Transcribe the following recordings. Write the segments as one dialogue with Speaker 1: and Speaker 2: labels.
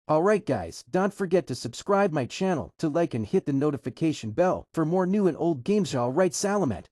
Speaker 1: Alright guys, don't forget to subscribe my channel, to like and hit the notification bell for more new and old games. Alright Salamat.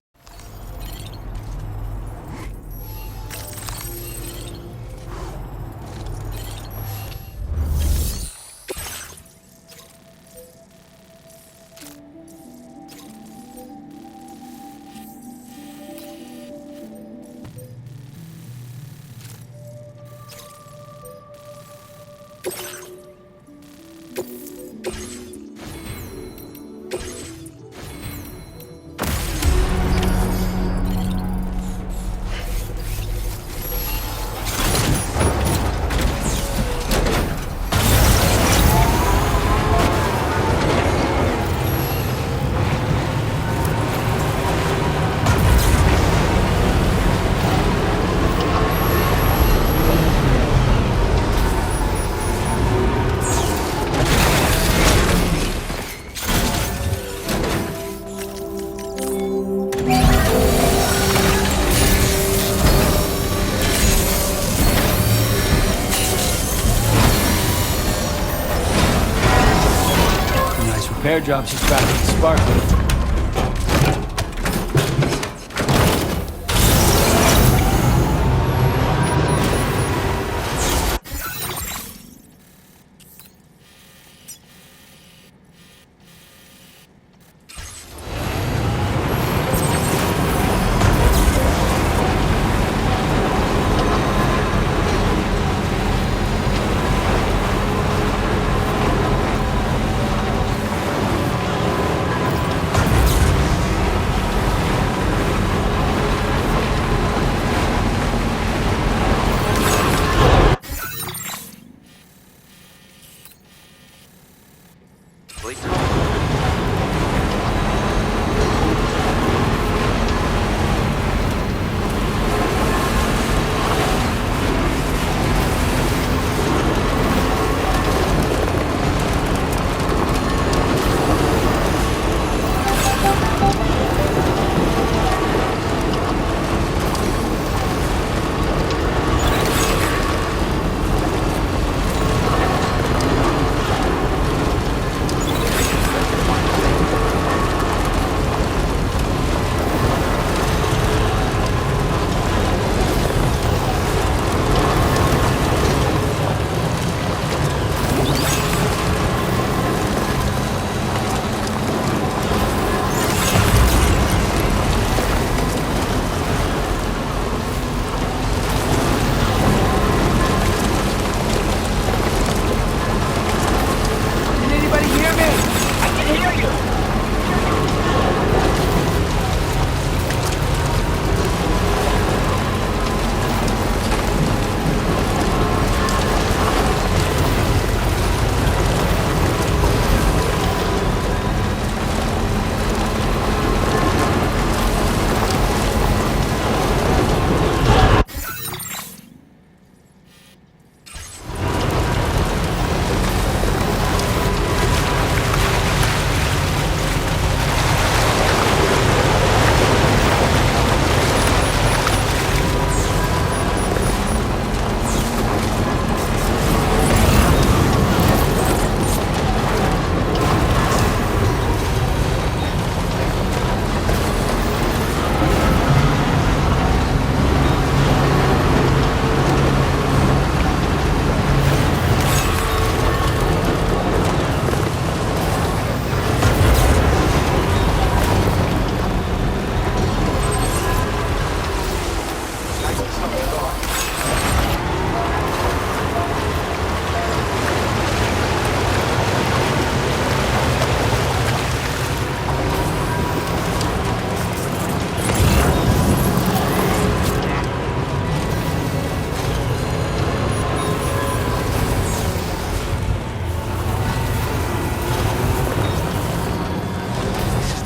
Speaker 2: Repair job she's trapped with the sparkler.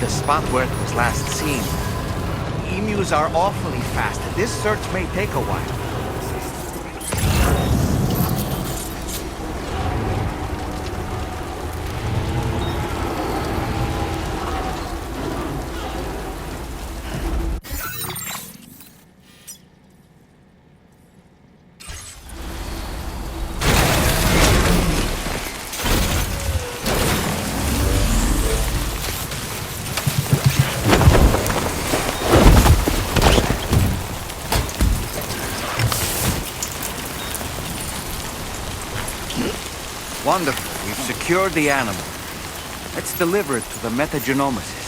Speaker 3: Spot where it was last seen. Emus are awfully fast. This search may take a while. Wonderful. We've secured the animal. Let's deliver it to the metagenomicist.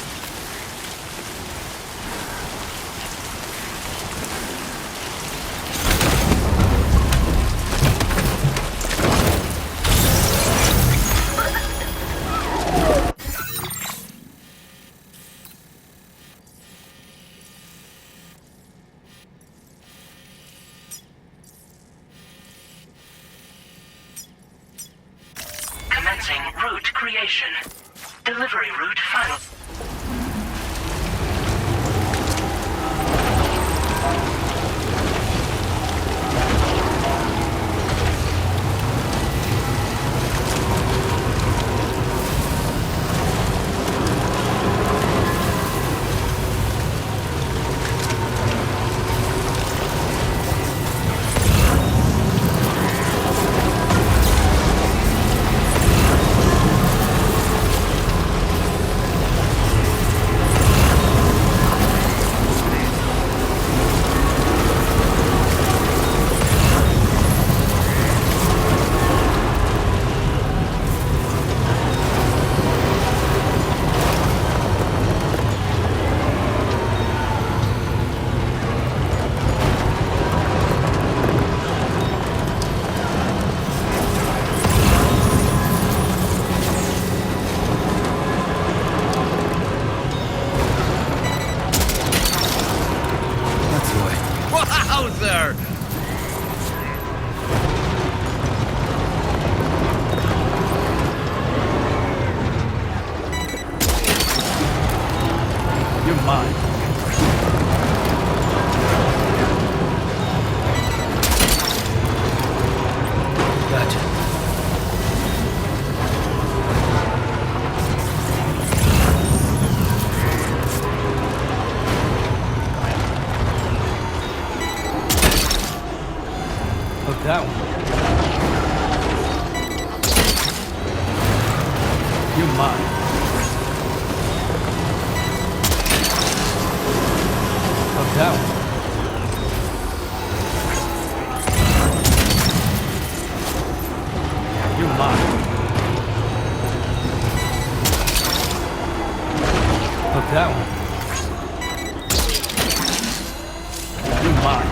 Speaker 4: Commencing route creation. Delivery route final.
Speaker 3: Wowzer!
Speaker 2: You're mine. Gotcha. Hook that one. You're mine. Hook that one. You're mine. Hook that one. You're mine.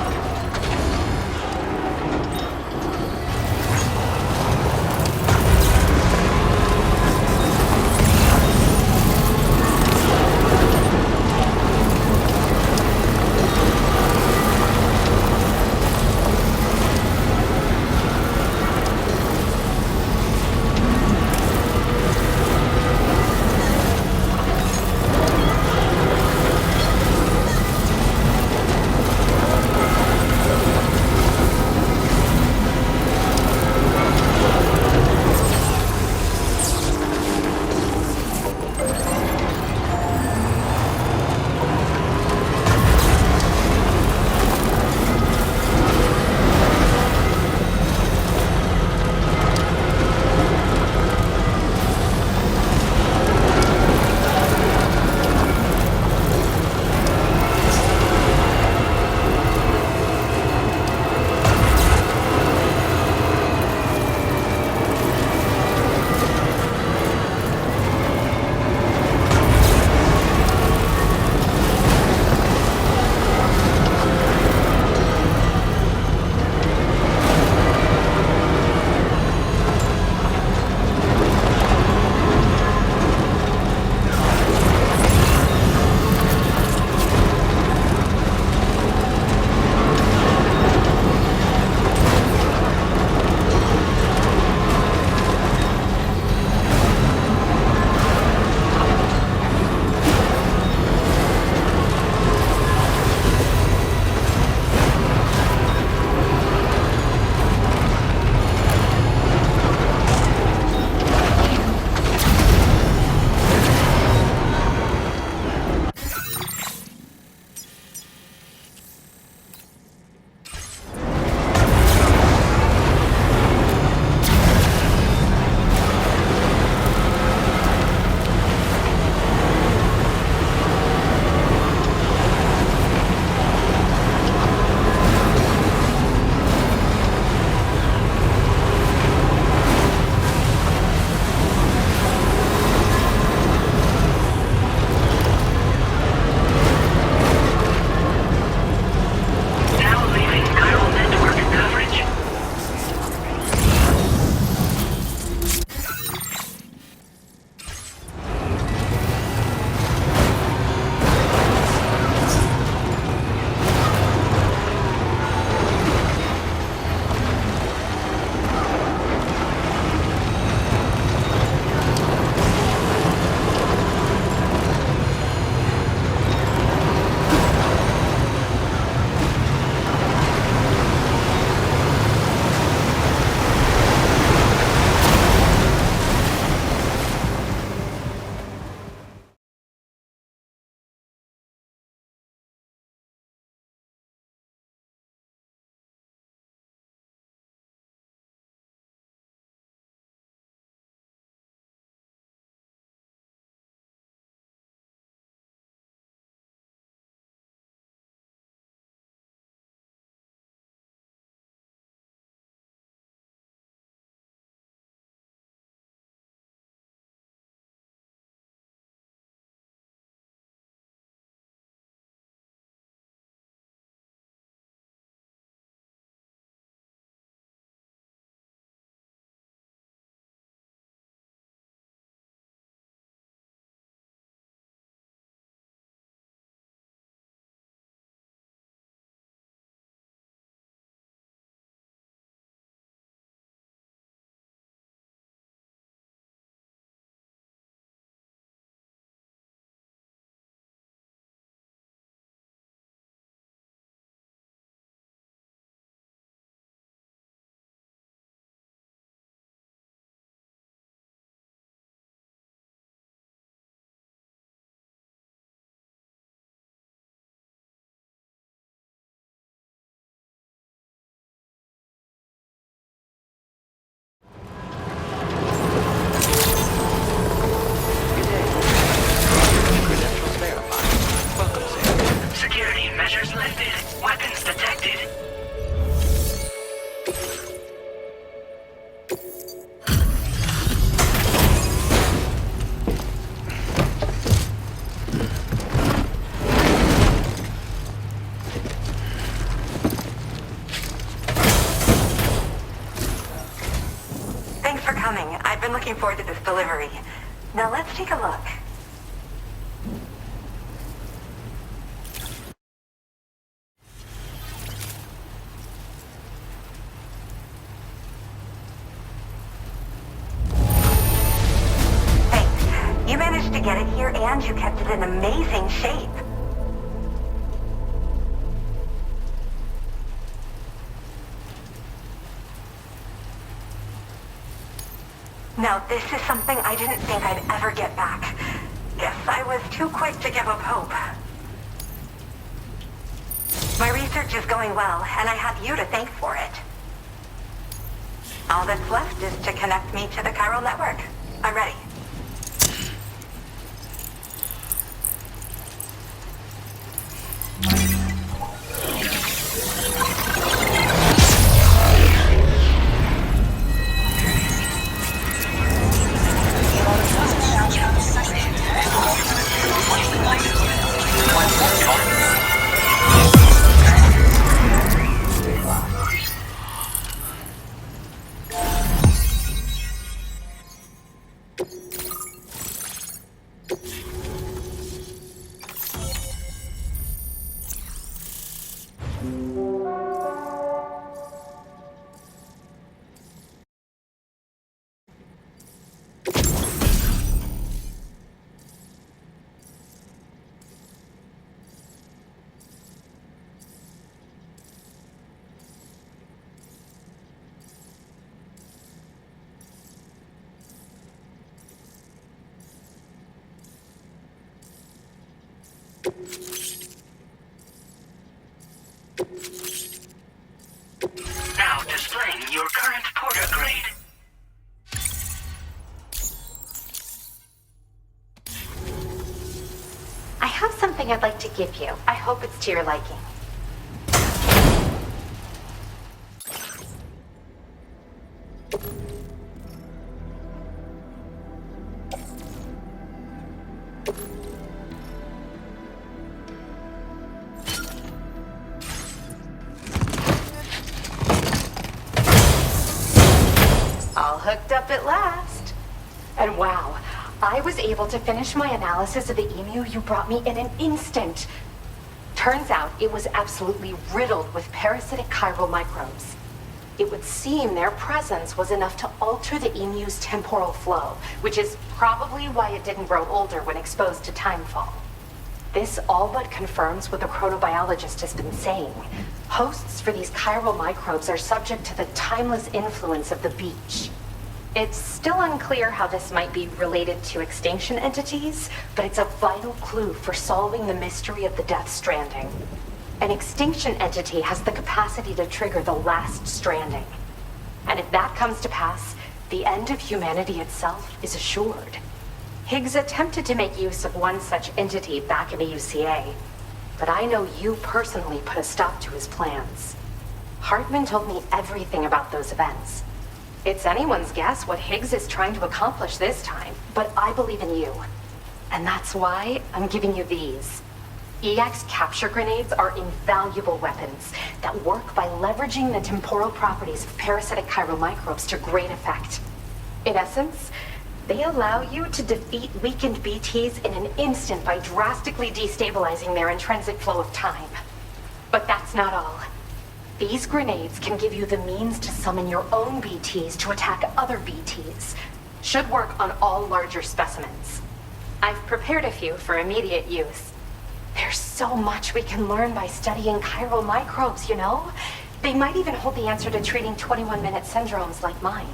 Speaker 5: coming. I've been looking forward to this delivery. Now let's take a look. Thanks. You managed to get it here and you kept it in amazing shape. Now, this is something I didn't think I'd ever get back. Guess I was too quick to give up hope. My research is going well, and I have you to thank for it. All that's left is to connect me to the chiral network. I'm ready.
Speaker 4: Now displaying your current porter grade.
Speaker 5: I have something I'd like to give you. I hope it's to your liking. All hooked up at last. And wow, I was able to finish my analysis of the emu you brought me in an instant. Turns out it was absolutely riddled with parasitic chiral microbes. It would seem their presence was enough to alter the emu's temporal flow, which is probably why it didn't grow older when exposed to timefall. This all but confirms what the chronobiologist has been saying. Hosts for these chiral microbes are subject to the timeless influence of the beach. It's still unclear how this might be related to extinction entities, but it's a vital clue for solving the mystery of the Death Stranding. An extinction entity has the capacity to trigger the last stranding. And if that comes to pass, the end of humanity itself is assured. Higgs attempted to make use of one such entity back in the UCA, but I know you personally put a stop to his plans. Heartman told me everything about those events. It's anyone's guess what Higgs is trying to accomplish this time, but I believe in you. And that's why I'm giving you these. EX capture grenades are invaluable weapons that work by leveraging the temporal properties of parasitic chiral microbes to great effect. In essence, they allow you to defeat weakened BTs in an instant by drastically destabilizing their intrinsic flow of time. But that's not all. These grenades can give you the means to summon your own BTs to attack other BTs. Should work on all larger specimens. I've prepared a few for immediate use. There's so much we can learn by studying chiral microbes, you know? They might even hold the answer to treating 21-minute syndromes like mine.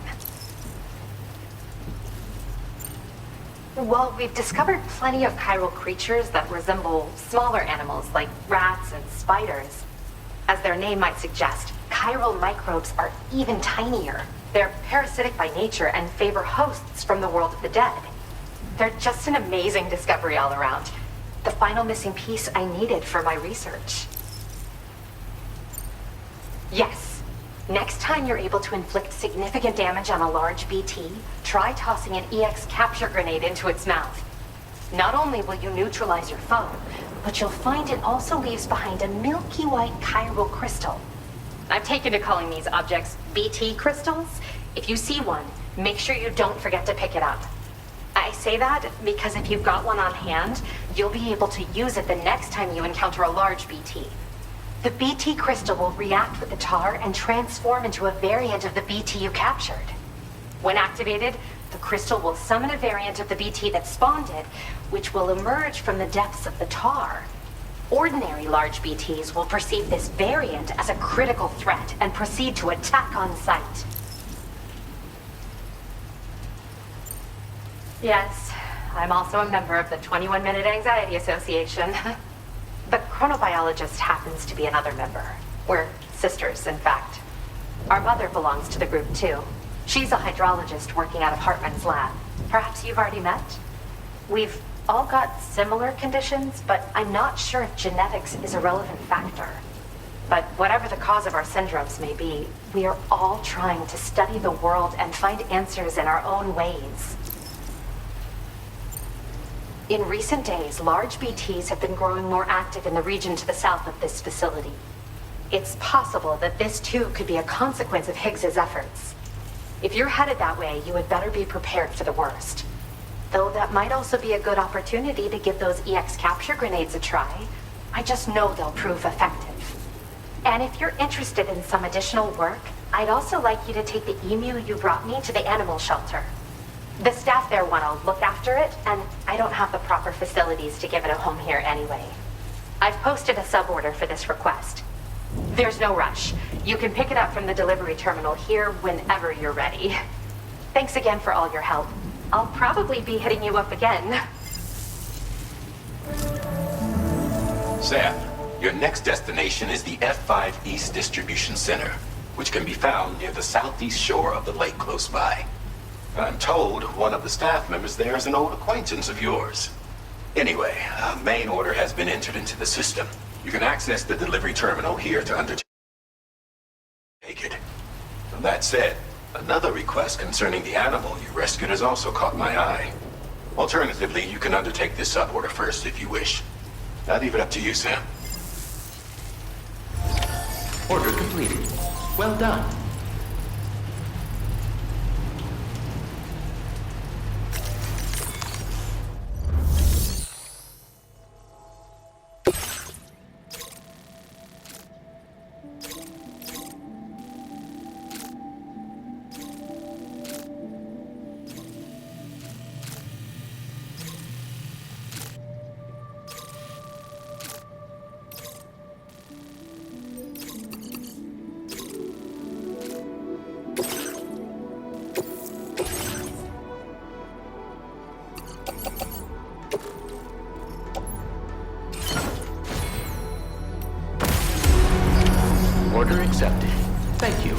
Speaker 5: Well, we've discovered plenty of chiral creatures that resemble smaller animals like rats and spiders. As their name might suggest, chiral microbes are even tinier. They're parasitic by nature and favor hosts from the world of the dead. They're just an amazing discovery all around. The final missing piece I needed for my research. Yes. Next time you're able to inflict significant damage on a large BT, try tossing an EX capture grenade into its mouth. Not only will you neutralize your foe, but you'll find it also leaves behind a milky white chiral crystal. I've taken to calling these objects BT crystals. If you see one, Make sure you don't forget to pick it up. I say that because if you've got one on hand, you'll be able to use it the next time you encounter a large BT. The BT crystal will react with the tar and transform into a variant of the BT you captured. When activated, the crystal will summon a variant of the BT that spawned it, which will emerge from the depths of the tar. Ordinary large BTs will perceive this variant as a critical threat and proceed to attack on sight. Yes, I'm also a member of the 21-Minute Anxiety Association. The chronobiologist happens to be another member. We're sisters, in fact. Our mother belongs to the group, too. She's a hydrologist working out of Heartman's lab. Perhaps you've already met? We've all got similar conditions, but I'm not sure if genetics is a relevant factor. But whatever the cause of our syndromes may be, we are all trying to study the world and find answers in our own ways. In recent days, large BTs have been growing more active in the region to the south of this facility. It's possible that this too could be a consequence of Higgs's efforts. If you're headed that way, you had better be prepared for the worst. Though that might also be a good opportunity to give those EX capture grenades a try. I just know they'll prove effective. And if you're interested in some additional work, I'd also like you to take the emu you brought me to the animal shelter. The staff there want to look after it, and I don't have the proper facilities to give it a home here anyway. I've posted a sub-order for this request. There's no rush. You can pick it up from the delivery terminal here whenever you're ready. Thanks again for all your help. I'll probably be hitting you up again.
Speaker 6: Sam, your next destination is the F5 East Distribution Center, which can be found near the southeast shore of the lake close by. I'm told one of the staff members there is an old acquaintance of yours. Anyway, a main order has been entered into the system. You can access the delivery terminal here to undertake it. That said, another request concerning the animal you rescued has also caught my eye. Alternatively, you can undertake this sub-order first if you wish. I'll leave it up to you, Sam.
Speaker 7: Order completed. Well done. Order accepted. Thank you.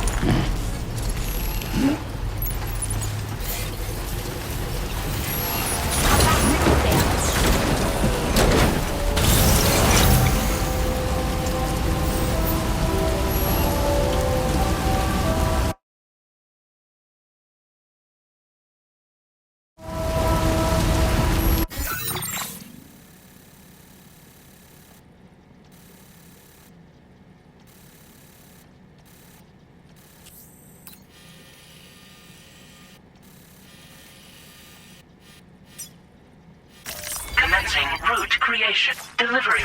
Speaker 4: Commencing route creation. Delivery.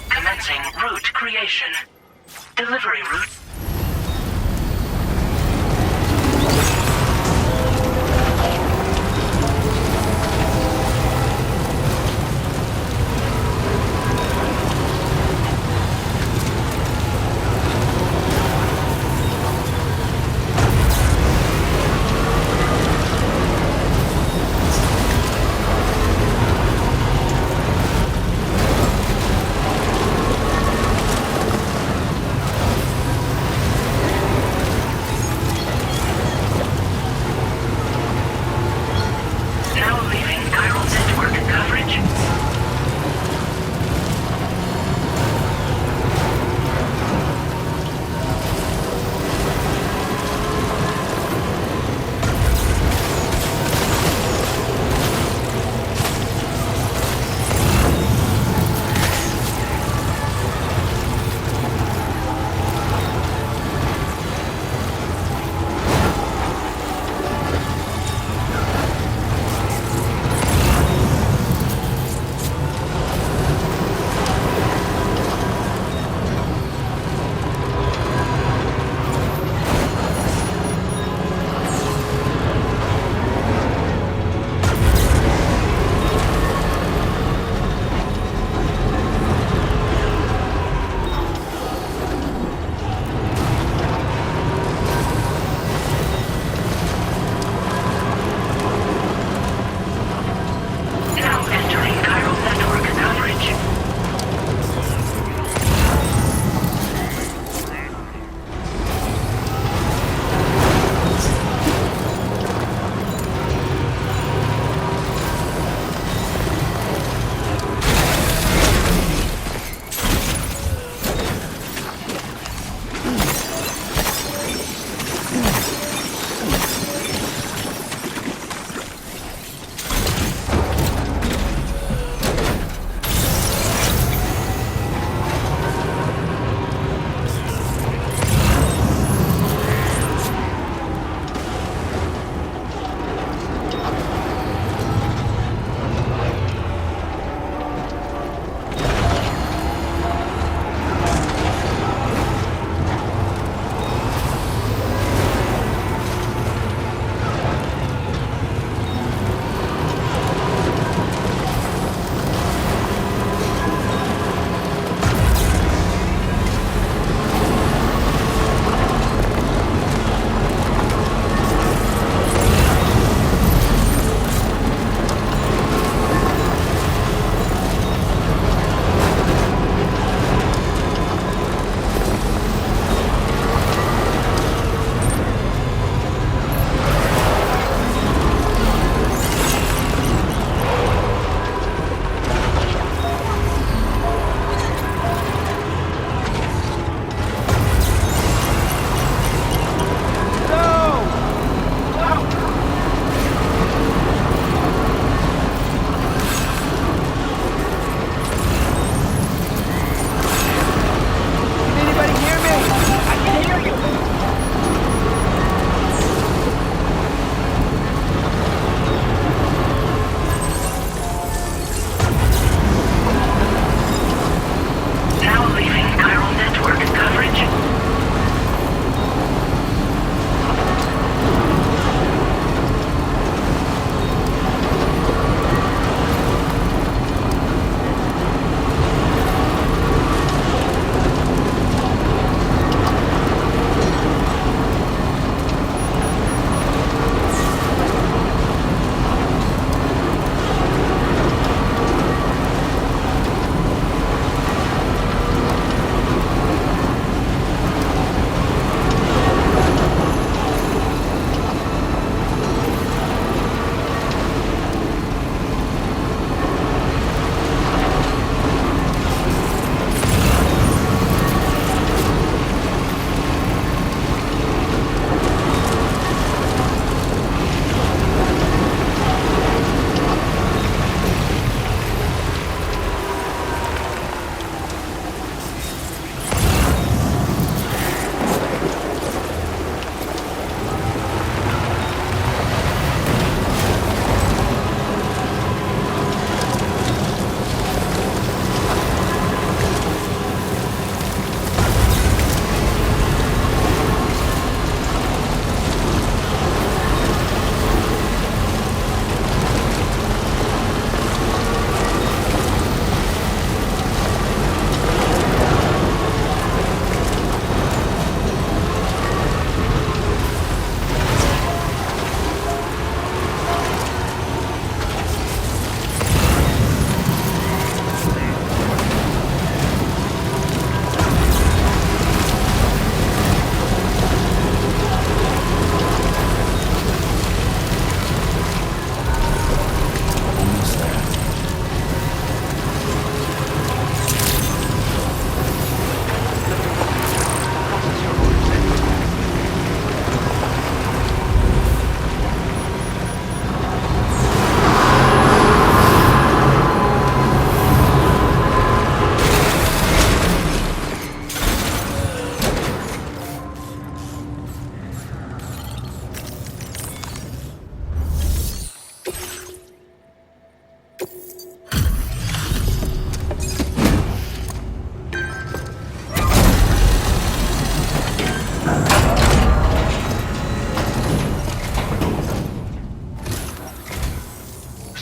Speaker 4: Commencing route creation. Delivery route.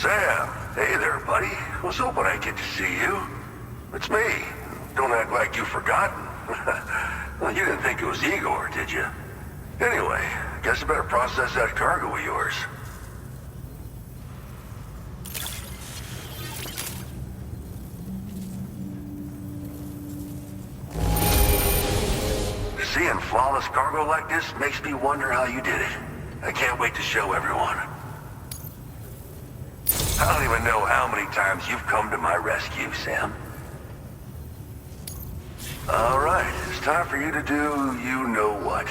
Speaker 8: Sam, hey there, buddy. Was hoping I'd get to see you. It's me. Don't act like you've forgotten. Well, you didn't think it was Igor, did you? Anyway, guess I better process that cargo of yours. Seeing flawless cargo like this makes me wonder how you did it. I can't wait to show everyone. I don't even know how many times you've come to my rescue, Sam. All right, it's time for you to do you-know-what.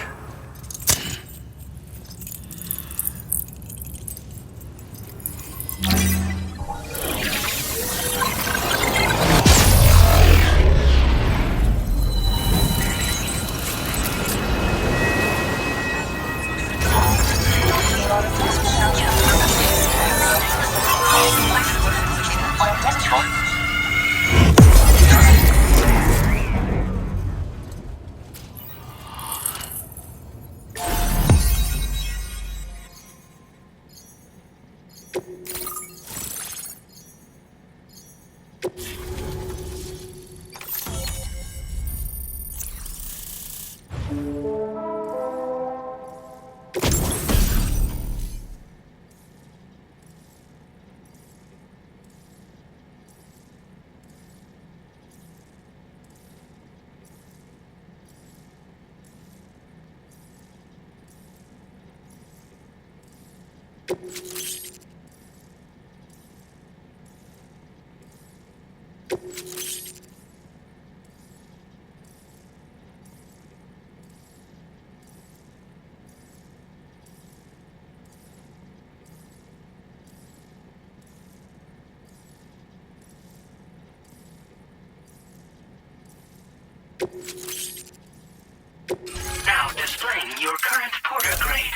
Speaker 4: Now displaying your current porter grade.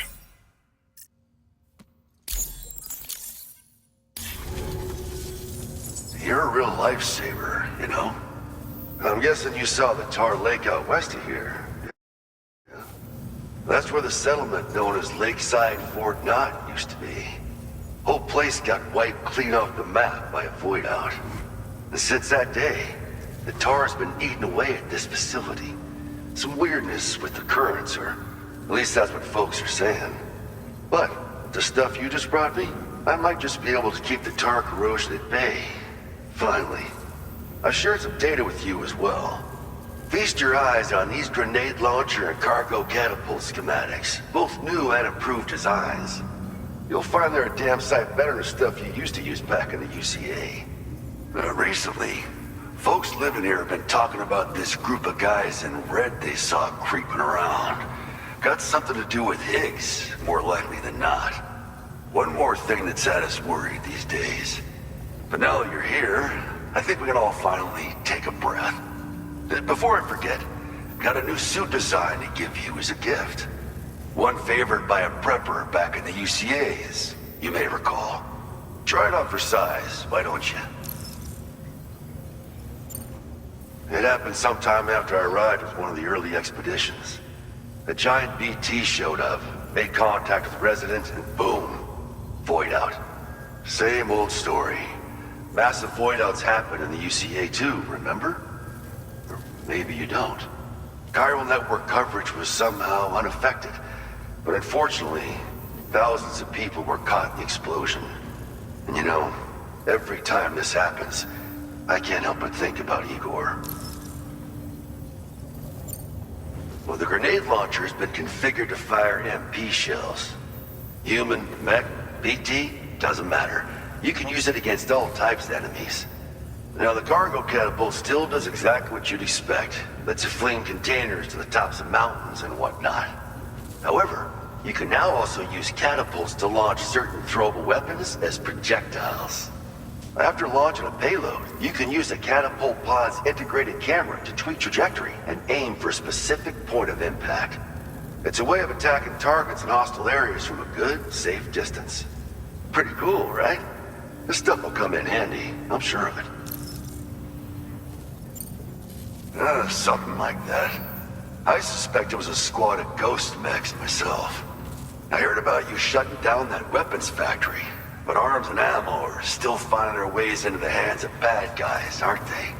Speaker 8: You're a real lifesaver, you know? I'm guessing you saw the Tar Lake out west of here. That's where the settlement known as Lakeside Fort Knott used to be. Whole place got wiped clean off the map by a void out. And since that day, the Tar's been eating away at this facility. Some weirdness with the currents, or at least that's what folks are saying. But the stuff you just brought me, I might just be able to keep the Tar corrosion at bay. Finally. I've shared some data with you as well. Feast your eyes on these grenade launcher and cargo catapult schematics, both new and improved designs. You'll find they're a damn sight better than stuff you used to use back in the UCA. Recently, folks living here have been talking about this group of guys in red they saw creeping around. Got something to do with Higgs, more likely than not. One more thing that's had us worried these days. But now that you're here, I think we can all finally take a breath. Before I forget, got a new suit design to give you as a gift. One favored by a prepper back in the UCAs, you may recall. Try it on for size, why don't you? It happened sometime after I arrived with one of the early expeditions. A giant BT showed up, made contact with residents, and boom, void out. Same old story. Massive void outs happen in the UCA too, remember? Or maybe you don't. Chiral network coverage was somehow unaffected, but unfortunately, thousands of people were caught in the explosion. And you know, every time this happens, I can't help but think about Igor. Well, the grenade launcher has been configured to fire MP shells. Human, mech, BT, doesn't matter. You can use it against all types of enemies. Now, the cargo catapult still does exactly what you'd expect. Lets you fling containers to the tops of mountains and whatnot. However, you can now also use catapults to launch certain throwable weapons as projectiles. After launching a payload, you can use a catapult pod's integrated camera to tweak trajectory and aim for a specific point of impact. It's a way of attacking targets in hostile areas from a good, safe distance. Pretty cool, right? This stuff will come in handy, I'm sure of it. Something like that. I suspect it was a squad of ghost mechs myself. I heard about you shutting down that weapons factory. But arms and ammo are still finding their ways into the hands of bad guys, aren't they?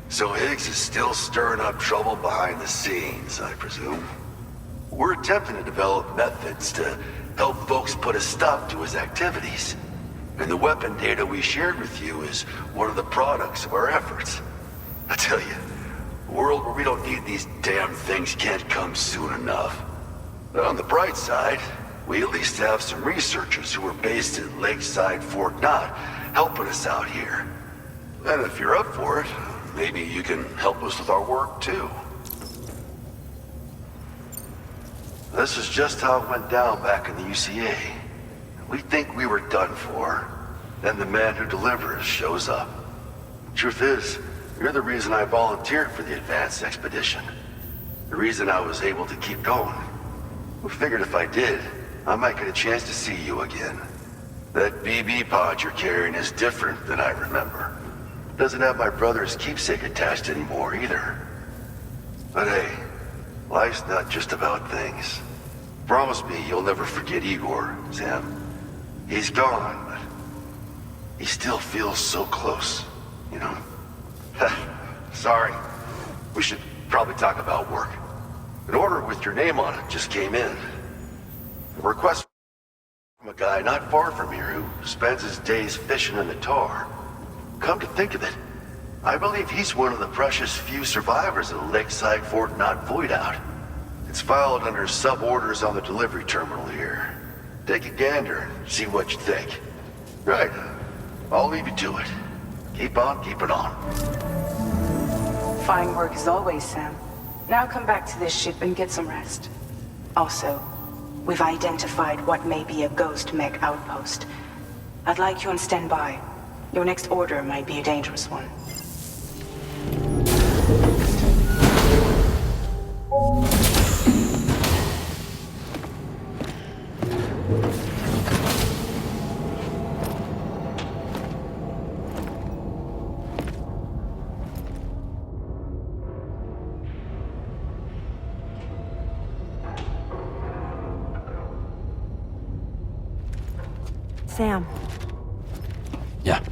Speaker 8: So Higgs is still stirring up trouble behind the scenes, I presume. We're attempting to develop methods to help folks put a stop to his activities. And the weapon data we shared with you is one of the products of our efforts. I tell you, a world where we don't need these damn things can't come soon enough. But on the bright side, we at least have some researchers who are based at Lakeside Fort Knott helping us out here. And if you're up for it, maybe you can help us with our work too. This is just how it went down back in the UCA. We think we were done for. Then the man who delivers shows up. Truth is, you're the reason I volunteered for the advanced expedition. The reason I was able to keep going. We figured if I did, I might get a chance to see you again. That BB pod you're carrying is different than I remember. Doesn't have my brother's keepsake attached anymore either. But hey, life's not just about things. Promise me you'll never forget Igor, Sam. He's gone, but he still feels so close, you know? Sorry. We should probably talk about work. An order with your name on it just came in. A request from a guy not far from here who spends his days fishing in the tar. Come to think of it, I believe he's one of the precious few survivors of the Lakeside Fort Knott void out. It's filed under sub-orders on the delivery terminal here. Take a gander and see what you think. Right, I'll leave you to it. Keep on keeping on.
Speaker 9: Fine work as always, Sam. Now come back to this ship and get some rest. Also, we've identified what may be a ghost mech outpost. I'd like you on standby. Your next order might be a dangerous one.
Speaker 10: Sam.
Speaker 1: Yeah.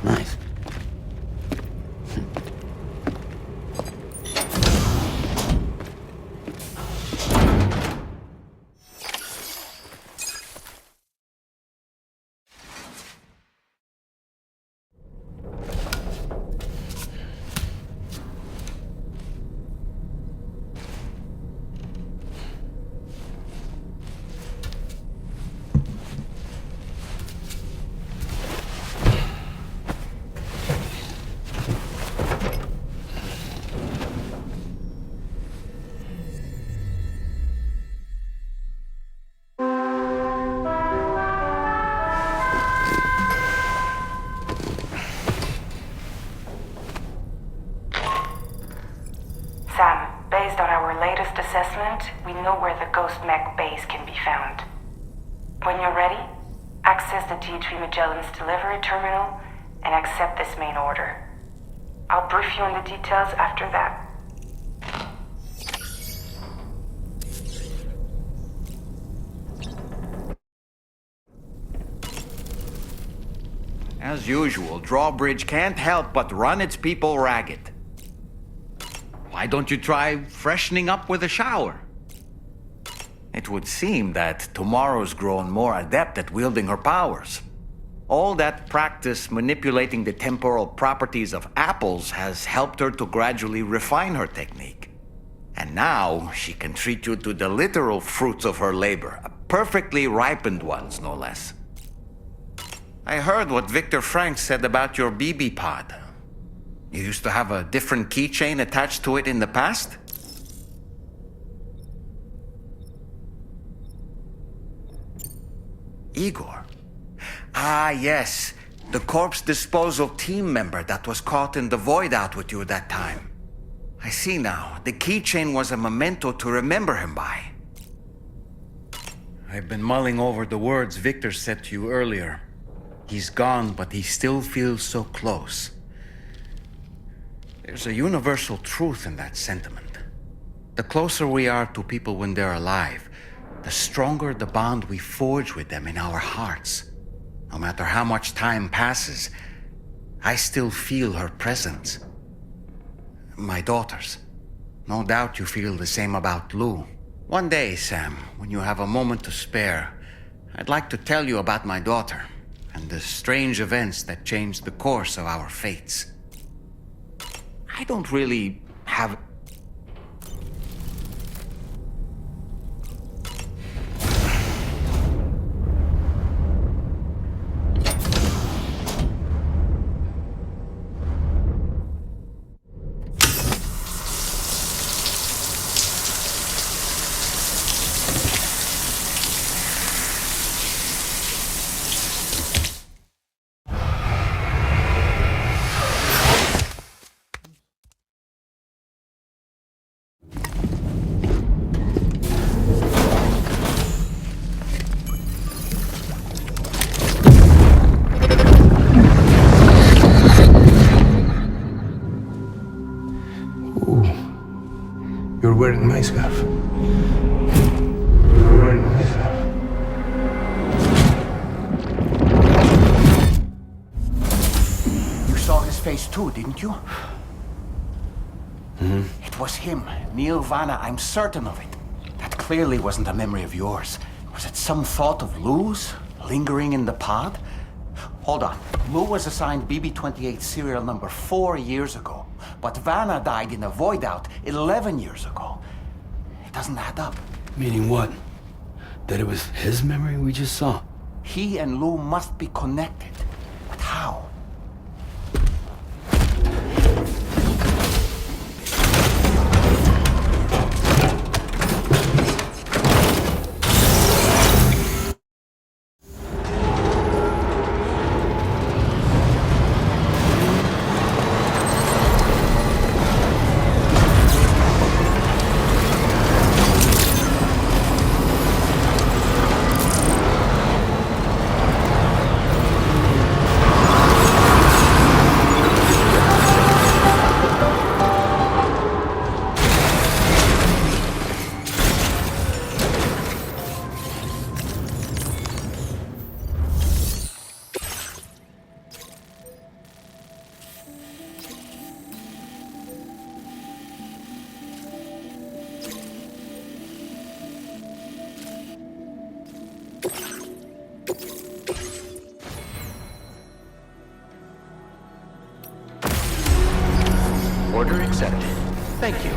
Speaker 1: Nice.
Speaker 9: Sam, based on our latest assessment, we know where the Ghost Mech base can be found. When you're ready, access the T3 Magellan's delivery terminal and accept this main order. I'll brief you on the details after that.
Speaker 3: As usual, Drawbridge can't help but run its people ragged. Why don't you try freshening up with a shower? It would seem that tomorrow's grown more adept at wielding her powers. All that practice manipulating the temporal properties of apples has helped her to gradually refine her technique. And now she can treat you to the literal fruits of her labor, perfectly ripened ones, no less. I heard what Victor Frank said about your BB pod. You used to have a different keychain attached to it in the past? Igor. Ah, yes. The corpse disposal team member that was caught in the void out with you that time. I see now. The keychain was a memento to remember him by. I've been mulling over the words Victor said to you earlier. He's gone, but he still feels so close. There's a universal truth in that sentiment. The closer we are to people when they're alive, the stronger the bond we forge with them in our hearts. No matter how much time passes, I still feel her presence. My daughters. No doubt you feel the same about Lou. One day, Sam, when you have a moment to spare, I'd like to tell you about my daughter and the strange events that changed the course of our fates. I don't really have...
Speaker 10: You're wearing my scarf. You're wearing my scarf.
Speaker 11: You saw his face too, didn't you?
Speaker 10: Mm-hmm.
Speaker 11: It was him, Neil Vanna, I'm certain of it. That clearly wasn't a memory of yours. Was it some thought of Lou's, lingering in the pod? Hold on. Lou was assigned BB-28 serial number 4 years ago. But Vanna died in a void out 11 years ago. It doesn't add up.
Speaker 10: Meaning what? That it was his memory we just saw?
Speaker 11: He and Lou must be connected. But how?
Speaker 7: Order accepted. Thank you.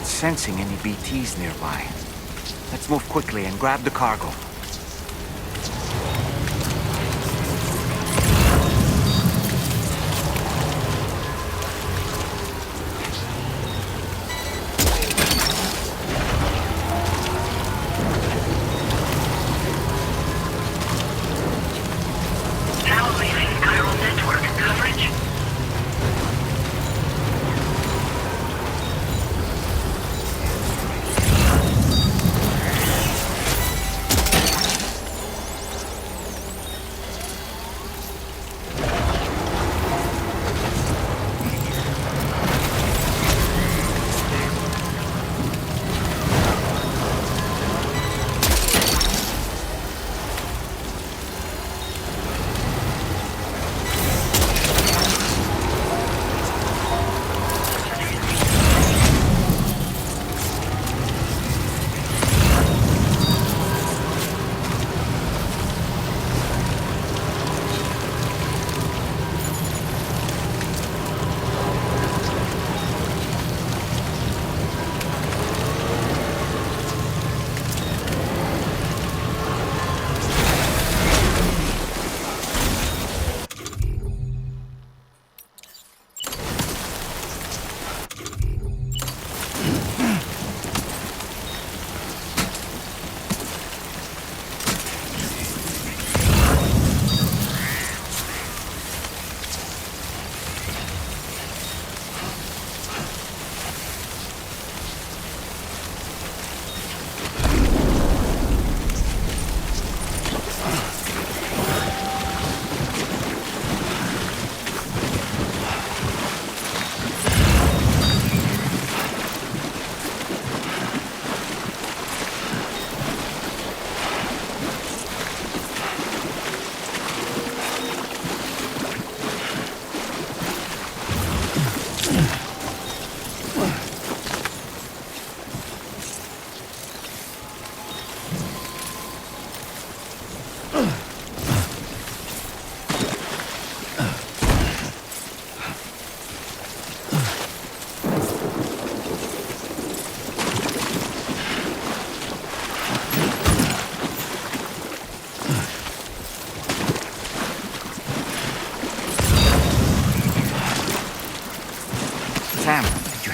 Speaker 3: Sensing any BTs nearby. Let's move quickly and grab the cargo.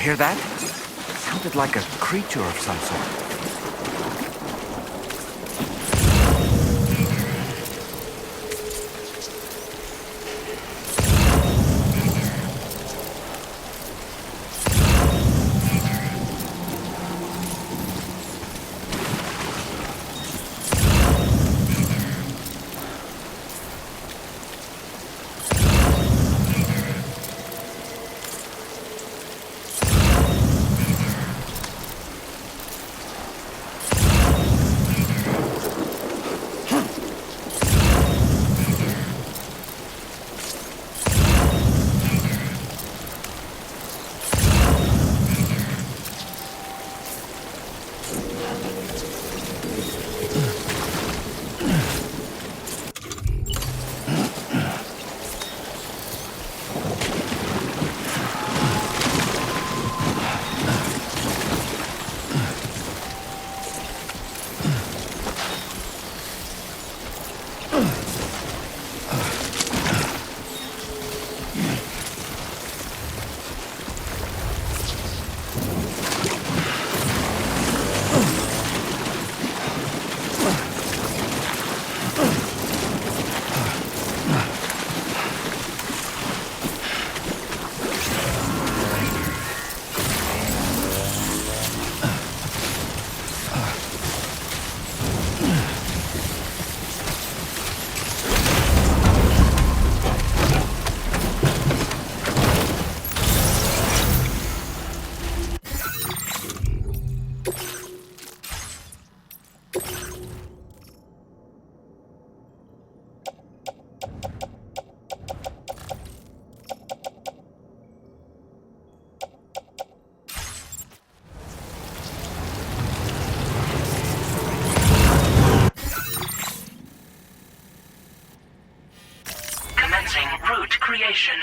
Speaker 3: hear that? Sounded like a creature of some sort.
Speaker 4: Creation.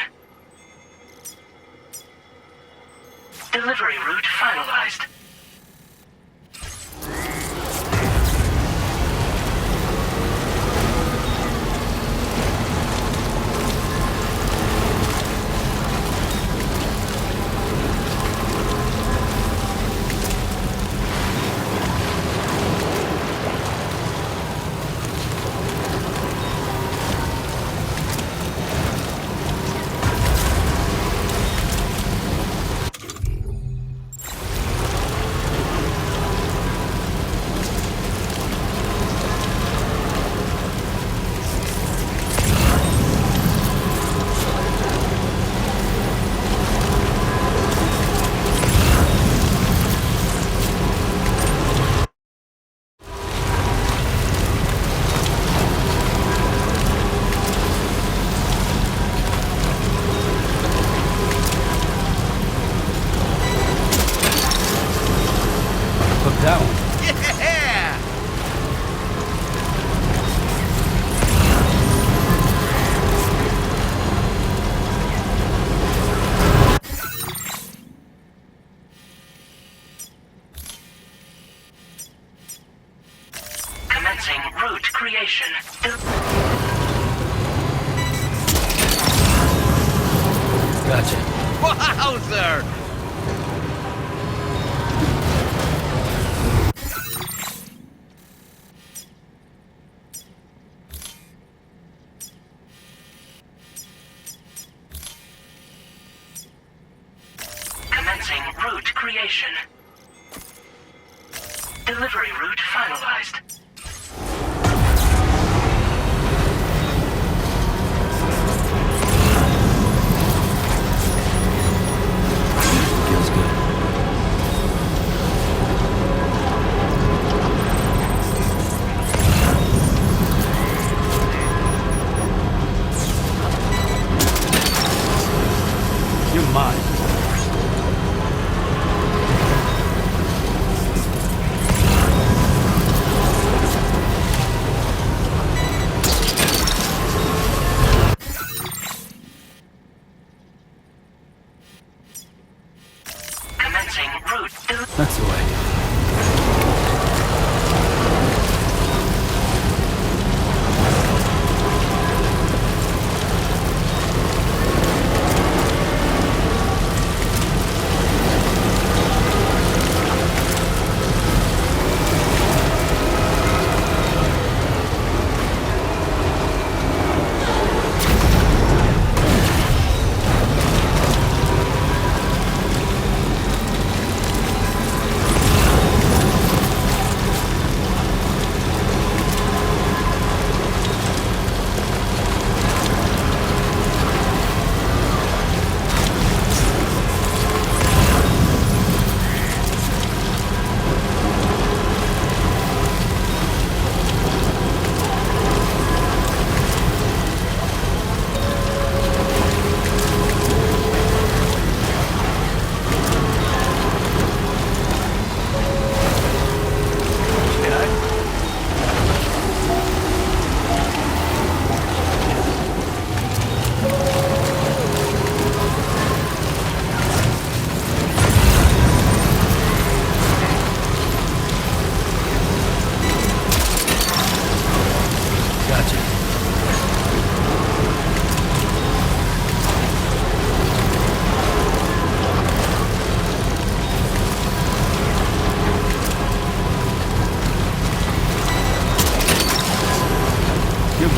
Speaker 4: Delivery route finalized. Creation.
Speaker 2: Gotcha.
Speaker 3: Wowzer!
Speaker 4: Commencing route creation. Delivery route finalized.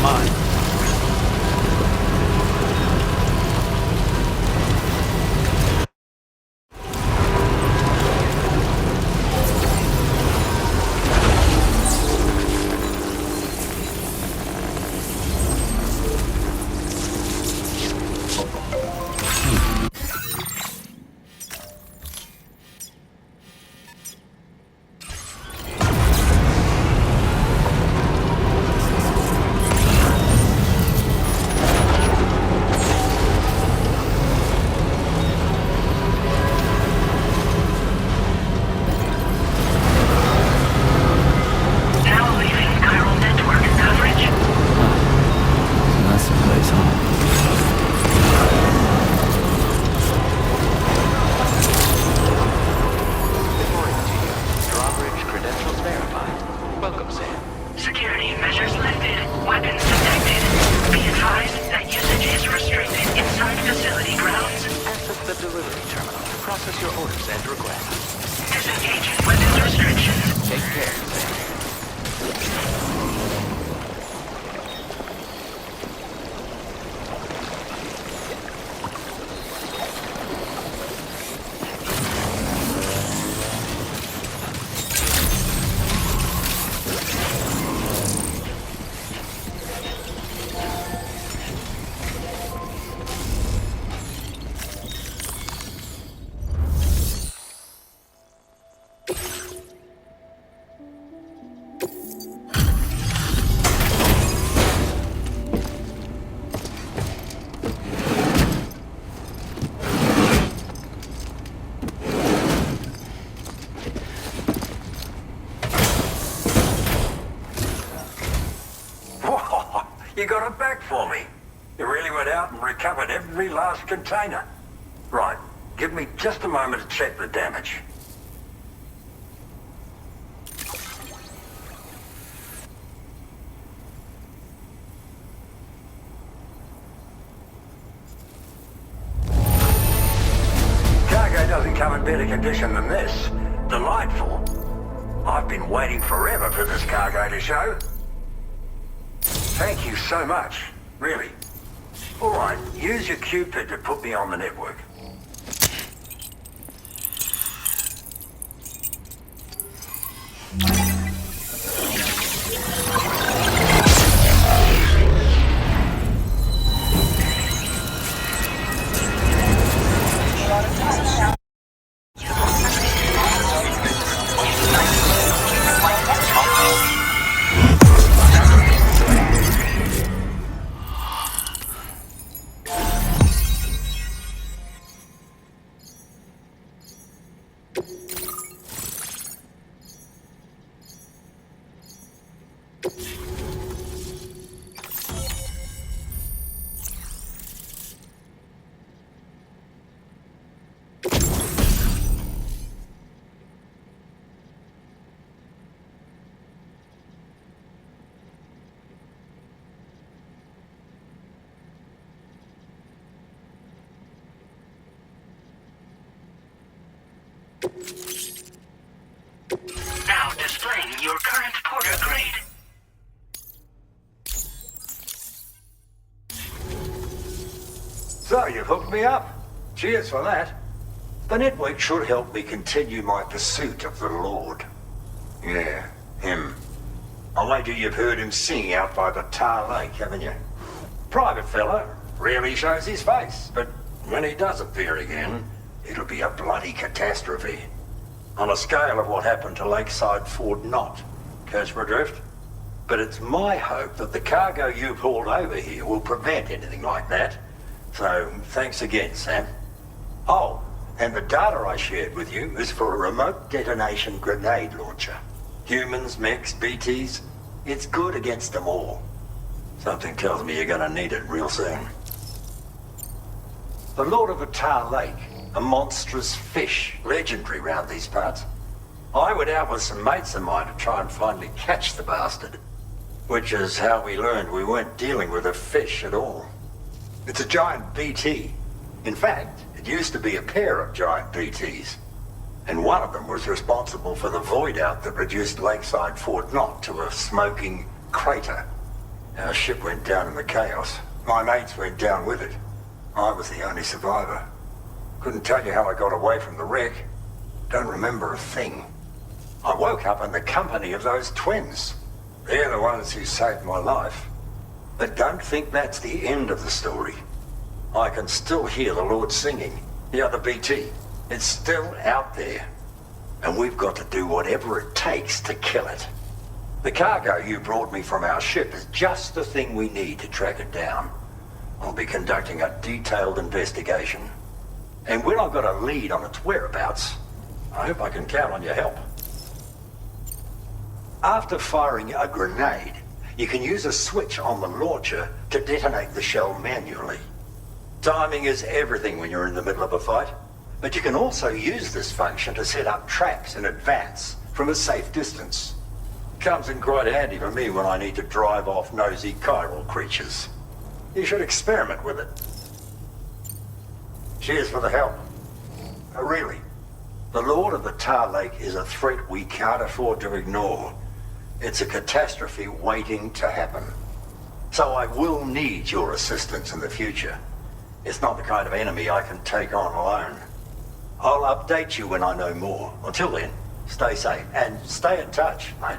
Speaker 2: mine.
Speaker 12: You got it back for me. You really went out and recovered every last container. Right, give me just a moment to check the damage. Cargo doesn't come in better condition than this. Delightful. I've been waiting forever for this cargo to show. Thank you so much, really. All right, use your Cupid to put me on the network.
Speaker 4: Now displaying your current porter grade.
Speaker 12: So, you've hooked me up. Cheers for that. The network should help me continue my pursuit of the Lord. Yeah, him. I wager you've heard him sing out by the Tar Lake, haven't you? Private fella, rarely shows his face, but when he does appear again, it'll be a bloody catastrophe. On a scale of what happened to Lakeside Fort Knott. Catch my drift? But it's my hope that the cargo you've hauled over here will prevent anything like that. So, thanks again, Sam. Oh, and the data I shared with you is for a remote detonation grenade launcher. Humans, mechs, BTs, it's good against them all. Something tells me you're gonna need it real soon. The Lord of the Tar Lake, a monstrous fish, legendary round these parts. I went out with some mates of mine to try and finally catch the bastard. Which is how we learned we weren't dealing with a fish at all. It's a giant BT. In fact, it used to be a pair of giant BTs. And one of them was responsible for the void out that reduced Lakeside Fort Knott to a smoking crater. Our ship went down in the chaos. My mates went down with it. I was the only survivor. Couldn't tell you how I got away from the wreck. Don't remember a thing. I woke up in the company of those twins. They're the ones who saved my life. But don't think that's the end of the story. I can still hear the Lord singing, the other BT. It's still out there. And we've got to do whatever it takes to kill it. The cargo you brought me from our ship is just the thing we need to track it down. I'll be conducting a detailed investigation. And when I've got a lead on its whereabouts, I hope I can count on your help. After firing a grenade, you can use a switch on the launcher to detonate the shell manually. Timing is everything when you're in the middle of a fight, but you can also use this function to set up traps in advance from a safe distance. Comes in quite handy for me when I need to drive off nosy chiral creatures. You should experiment with it. Cheers for the help. Really, the Lord of the Tar Lake is a threat we can't afford to ignore. It's a catastrophe waiting to happen. So I will need your assistance in the future. It's not the kind of enemy I can take on alone. I'll update you when I know more. Until then, stay safe and stay in touch, mate.